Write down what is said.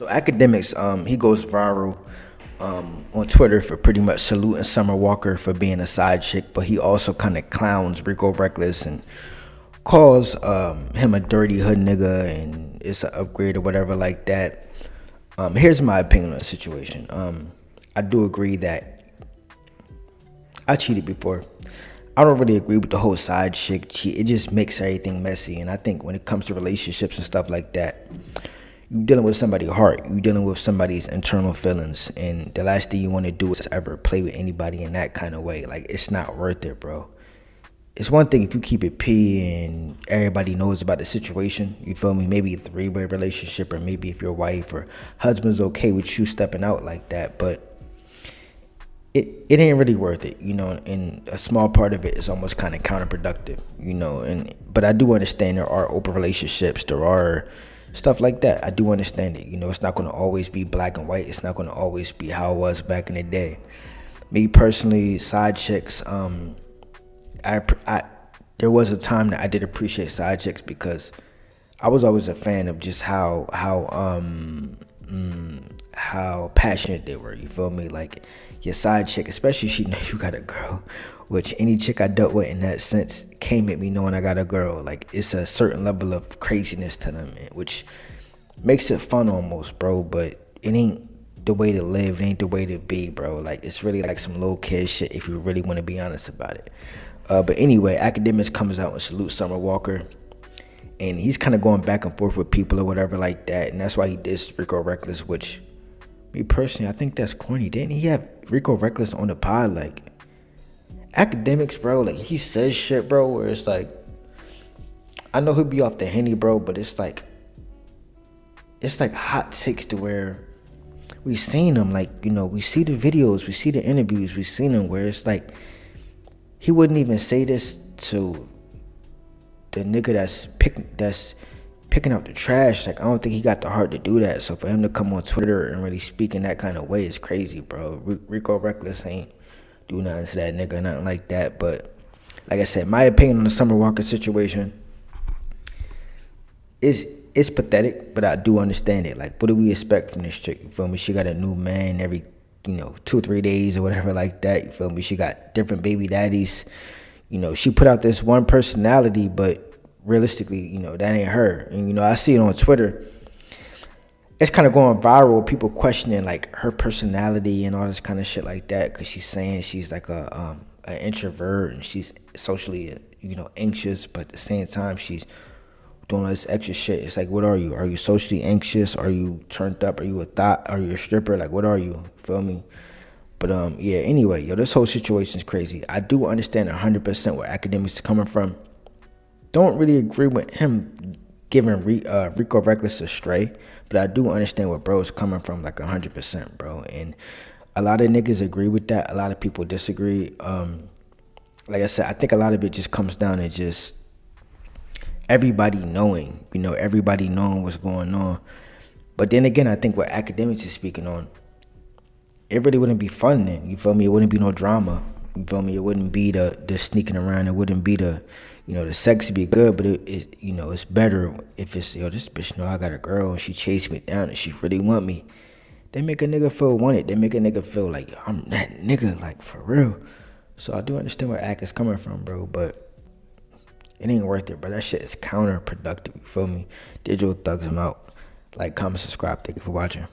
So Academics, he goes viral on Twitter for pretty much saluting Summer Walker for being a side chick, but he also kind of clowns RICO RECKLEZZ and calls him a dirty hood nigga and it's an upgrade or whatever like that. Here's my opinion on the situation. I do agree that I cheated before. I don't really agree with the whole side chick cheat. It just makes everything messy, and I think when it comes to relationships and stuff like that, you're dealing with somebody's heart. You're dealing with somebody's internal feelings. And the last thing you want to do is ever play with anybody in that kind of way. Like, it's not worth it, bro. It's one thing if you keep it P and everybody knows about the situation. You feel me? Maybe a three-way relationship, or maybe if your wife or husband's okay with you stepping out like that. But it ain't really worth it, and a small part of it is almost kind of counterproductive, but I do understand there are open relationships, there are stuff like that. I do understand it. It's not going to always be black and white. It's not going to always be how it was back in the day. Me personally, side chicks, I there was a time that I did appreciate side chicks because I was always a fan of just how passionate they were. You feel me? Like, your side chick, especially if she knows you got a girl, which any chick I dealt with in that sense came at me knowing I got a girl. Like, it's a certain level of craziness to them, which makes it fun almost, bro. But it ain't the way to live. It ain't the way to be, bro. Like, it's really like some little kid shit if you really want to be honest about it. But anyway, Academics comes out and salutes Summer Walker. And he's kind of going back and forth with people or whatever like that. And that's why he dissed RICO RECKLEZZ, which, me personally, I think that's corny. Didn't he have RICO RECKLEZZ on the pod? Like, Academics, bro, like, he says shit, bro, where it's like, I know he'll be off the Henny, bro, but it's like hot takes to where we seen him, like, we see the videos, we see the interviews, we seen him where it's like, he wouldn't even say this to the nigga that's picking out the trash. Like, I don't think he got the heart to do that. So for him to come on Twitter and really speak in that kind of way is crazy, bro. RICO RECKLEZZ ain't do nothing to that nigga, nothing like that. But like I said, my opinion on the Summer Walker situation is it's pathetic, but I do understand it. Like, what do we expect from this chick? You feel me? She got a new man every 2 or 3 days or whatever like that. You feel me? She got different baby daddies. She put out this one personality, but realistically, that ain't her. And I see it on Twitter. It's kind of going viral. People questioning like her personality and all this kind of shit like that, because she's saying she's like an introvert and she's socially anxious, but at the same time she's doing all this extra shit. It's like, what are you? Are you socially anxious? Are you turned up? Are you a thought? Are you a stripper? Like, what are you? Feel me? But yeah, anyway, this whole situation is crazy. I do understand 100% where Academics is coming from. Don't really agree with him giving RICO RECKLEZZ a stray, but I do understand where bro is coming from, like 100%, bro. And a lot of niggas agree with that. A lot of people disagree. Like I said, I think a lot of it just comes down to just everybody knowing, everybody knowing what's going on. But then again, I think what Academics is speaking on, it really wouldn't be fun then. You feel me? It wouldn't be no drama. You feel me? It wouldn't be the sneaking around. It wouldn't be the sex would be good, but it's better if it's, this bitch know I got a girl and she chased me down and she really want me. They make a nigga feel wanted. They make a nigga feel like I'm that nigga, like, for real. So I do understand where Ack is coming from, bro, but it ain't worth it, bro. That shit is counterproductive. You feel me? Digital thugs, I'm out. Like, comment, subscribe. Thank you for watching.